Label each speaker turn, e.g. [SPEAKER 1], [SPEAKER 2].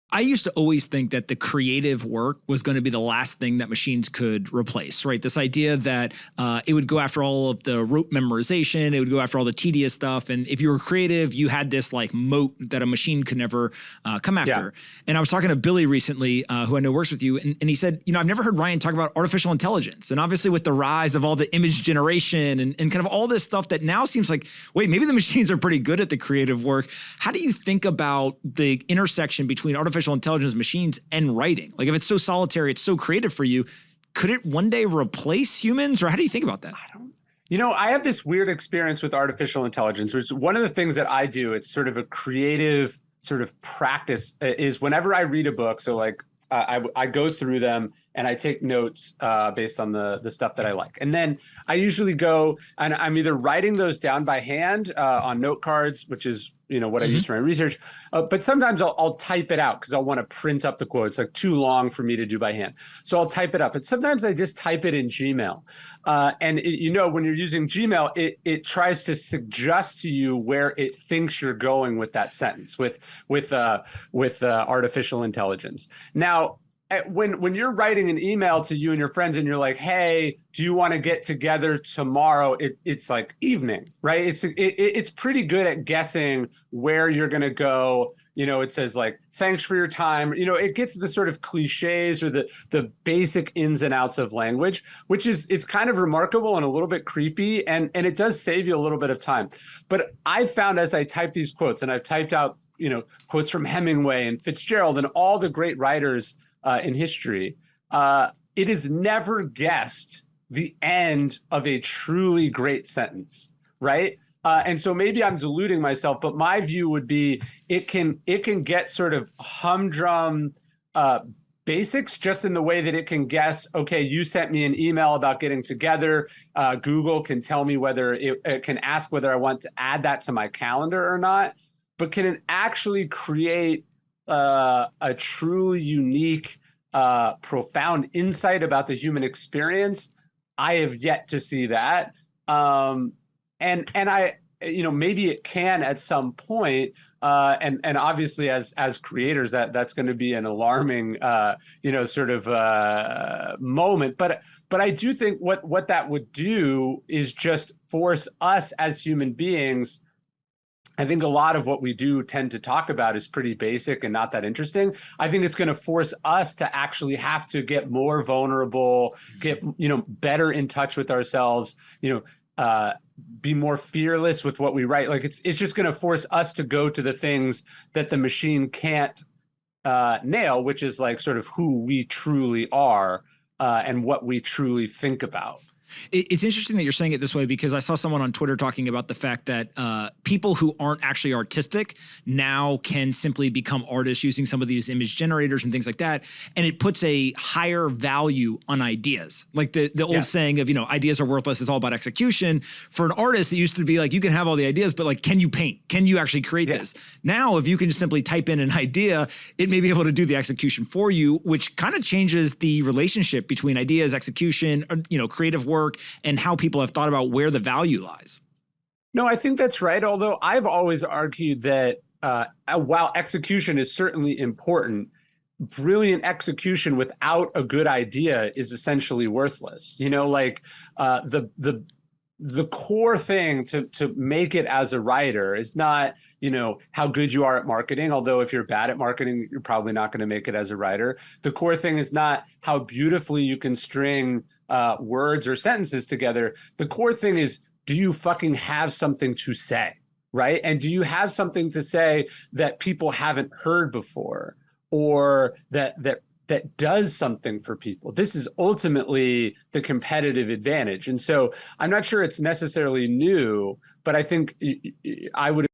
[SPEAKER 1] I used to always think that the creative work was going to be the last thing that machines could replace, right? This idea that it would go after all of the rote memorization, it would go after all the tedious stuff. And if you were creative, you had this like moat that a machine could never come after. Yeah. And I was talking to Billy recently, who I know works with you, and he said, I've never heard Ryan talk about artificial intelligence. And obviously with the rise of all the image generation and kind of all this stuff that now seems like, wait, maybe the machines are pretty good at the creative work. How do you think about the intersection between artificial intelligence, machines, and writing? Like if it's so solitary, it's so creative for you, could it one day replace humans, or how do you think about that?
[SPEAKER 2] I have this weird experience with artificial intelligence, which is one of the things that I do. It's sort of a creative sort of practice is whenever I read a book. So like I go through them and I take notes based on the stuff that I like. And then I usually go and I'm either writing those down by hand on note cards, which is what I use for my research. But sometimes I'll type it out because I'll want to print up the quote. It's like too long for me to do by hand. So I'll type it up. And sometimes I just type it in Gmail. And when you're using Gmail, it tries to suggest to you where it thinks you're going with that sentence with artificial intelligence. Now, when you're writing an email to you and your friends and you're like, hey, do you want to get together tomorrow? It's like evening, right? It's pretty good at guessing where you're going to go. It says like, thanks for your time. It gets the sort of cliches or the basic ins and outs of language, which it's kind of remarkable and a little bit creepy. And it does save you a little bit of time. But I found as I type these quotes, and I've typed out, quotes from Hemingway and Fitzgerald and all the great writers in history, it is never guessed the end of a truly great sentence, right? And so maybe I'm deluding myself, but my view would be it can get sort of humdrum basics just in the way that it can guess, okay, you sent me an email about getting together. Google can tell me whether it can ask whether I want to add that to my calendar or not, but can it actually create a truly unique, profound insight about the human experience? I have yet to see that. And I, maybe it can at some point. And obviously as creators, that's going to be an alarming, sort of moment. But I do think what that would do is just force us as human beings. I think a lot of what we do tend to talk about is pretty basic and not that interesting. I think it's going to force us to actually have to get more vulnerable, get, better in touch with ourselves, be more fearless with what we write. Like it's just going to force us to go to the things that the machine can't nail, which is like sort of who we truly are and what we truly think about.
[SPEAKER 1] It's interesting that you're saying it this way, because I saw someone on Twitter talking about the fact that people who aren't actually artistic now can simply become artists using some of these image generators and things like that. And it puts a higher value on ideas. Like the old saying of, ideas are worthless, it's all about execution. For an artist, it used to be like, you can have all the ideas, but like, can you paint? Can you actually create this? Now, if you can just simply type in an idea, it may be able to do the execution for you, which kind of changes the relationship between ideas, execution, creative work, and how people have thought about where the value lies.
[SPEAKER 2] No, I think that's right. Although I've always argued that while execution is certainly important, brilliant execution without a good idea is essentially worthless. The core thing to make it as a writer is not, how good you are at marketing. Although if you're bad at marketing, you're probably not going to make it as a writer. The core thing is not how beautifully you can string words or sentences together. The core thing is, do you fucking have something to say, right? And do you have something to say that people haven't heard before, or that does something for people? This is ultimately the competitive advantage. And so I'm not sure it's necessarily new, but I think I would